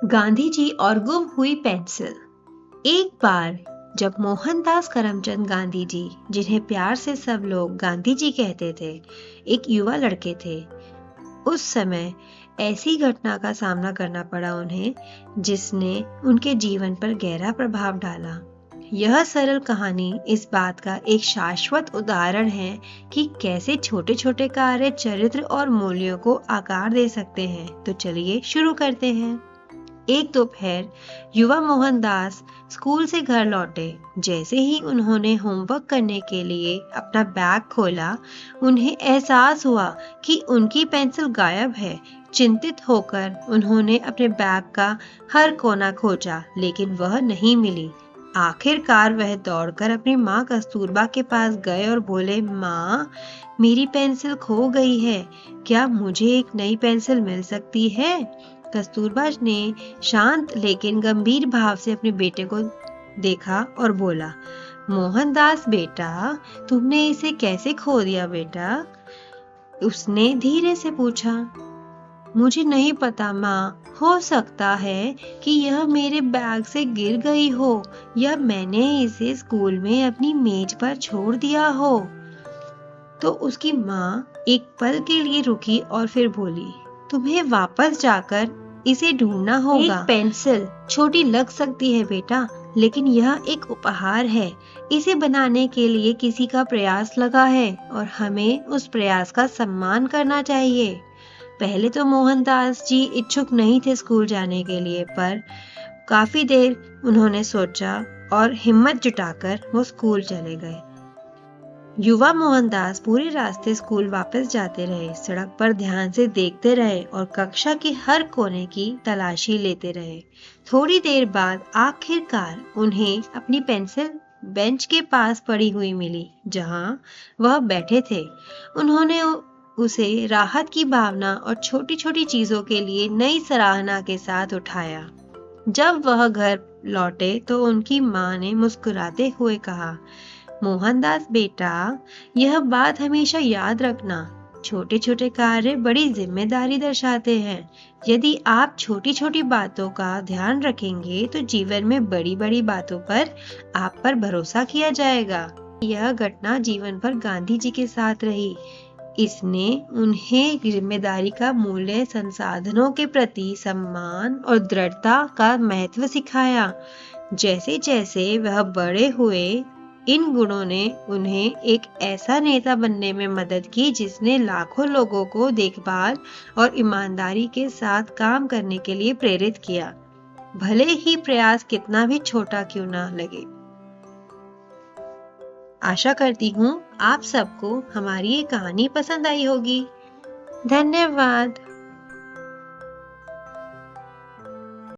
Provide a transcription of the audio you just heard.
गांधी जी और गुम हुई पेंसिल। एक बार जब मोहनदास करमचंद गांधी जी, जिन्हें प्यार से सब लोग गांधी जी कहते थे, एक युवा लड़के थे। उस समय ऐसी घटना का सामना करना पड़ा उन्हें जिसने उनके जीवन पर गहरा प्रभाव डाला। यह सरल कहानी इस बात का एक शाश्वत उदाहरण है कि कैसे छोटे छोटे कार्य चरित्र और मूल्यों को आकार दे सकते हैं। तो चलिए शुरू करते हैं। एक दोपहर युवा मोहनदास स्कूल से घर लौटे। जैसे ही उन्होंने होमवर्क करने के लिए अपना बैग खोला, उन्हें एहसास हुआ कि उनकी पेंसिल गायब है। चिंतित होकर उन्होंने अपने बैग का हर कोना खोजा, लेकिन वह नहीं मिली। आखिरकार वह दौड़कर अपनी माँ कस्तूरबा के पास गए और बोले, माँ, मेरी पेंसिल खो गई है, क्या मुझे एक नई पेंसिल मिल सकती है? कस्तूरबा ने शांत लेकिन गंभीर भाव से अपने बेटे को देखा और बोला, मोहनदास बेटा, तुमने इसे कैसे खो दिया बेटा? उसने धीरे से पूछा। मुझे नहीं पता माँ, हो सकता है कि यह मेरे बैग से गिर गई हो या मैंने इसे स्कूल में अपनी मेज पर छोड़ दिया हो। तो उसकी माँ एक पल के लिए रुकी और फिर बोली, तुम्हें वापस जाकर इसे ढूंढना होगा। एक पेंसिल छोटी लग सकती है बेटा, लेकिन यह एक उपहार है। इसे बनाने के लिए किसी का प्रयास लगा है और हमें उस प्रयास का सम्मान करना चाहिए। पहले तो मोहनदास जी इच्छुक नहीं थे स्कूल जाने के लिए, पर काफी देर उन्होंने सोचा और हिम्मत जुटाकर वो स्कूल चले गए। युवा मोहनदास पूरे रास्ते स्कूल वापस जाते रहे, सड़क पर ध्यान से देखते रहे और कक्षा के हर कोने की तलाशी लेते रहे। थोड़ी देर बाद आखिरकार उन्हें अपनी पेंसिल बेंच के पास पड़ी हुई मिली, जहां वह बैठे थे। उन्होंने उसे राहत की भावना और छोटी छोटी चीजों के लिए नई सराहना के साथ उठाया। जब वह घर लौटे तो उनकी माँ ने मुस्कुराते हुए कहा, मोहनदास बेटा, यह बात हमेशा याद रखना, छोटे छोटे कार्य बड़ी जिम्मेदारी दर्शाते हैं। यदि आप छोटी छोटी बातों का ध्यान रखेंगे तो जीवन में बड़ी बड़ी बातों पर आप पर भरोसा किया जाएगा। यह घटना जीवन भर गांधी जी के साथ रही। इसने उन्हें जिम्मेदारी का मूल्य, संसाधनों के प्रति सम्मान और दृढ़ता का महत्व सिखाया। जैसे जैसे वह बड़े हुए, इन गुणों ने उन्हें एक ऐसा नेता बनने में मदद की जिसने लाखों लोगों को देखभाल और ईमानदारी के साथ काम करने के लिए प्रेरित किया, भले ही प्रयास कितना भी छोटा क्यों ना लगे। आशा करती हूँ आप सबको हमारी ये कहानी पसंद आई होगी। धन्यवाद।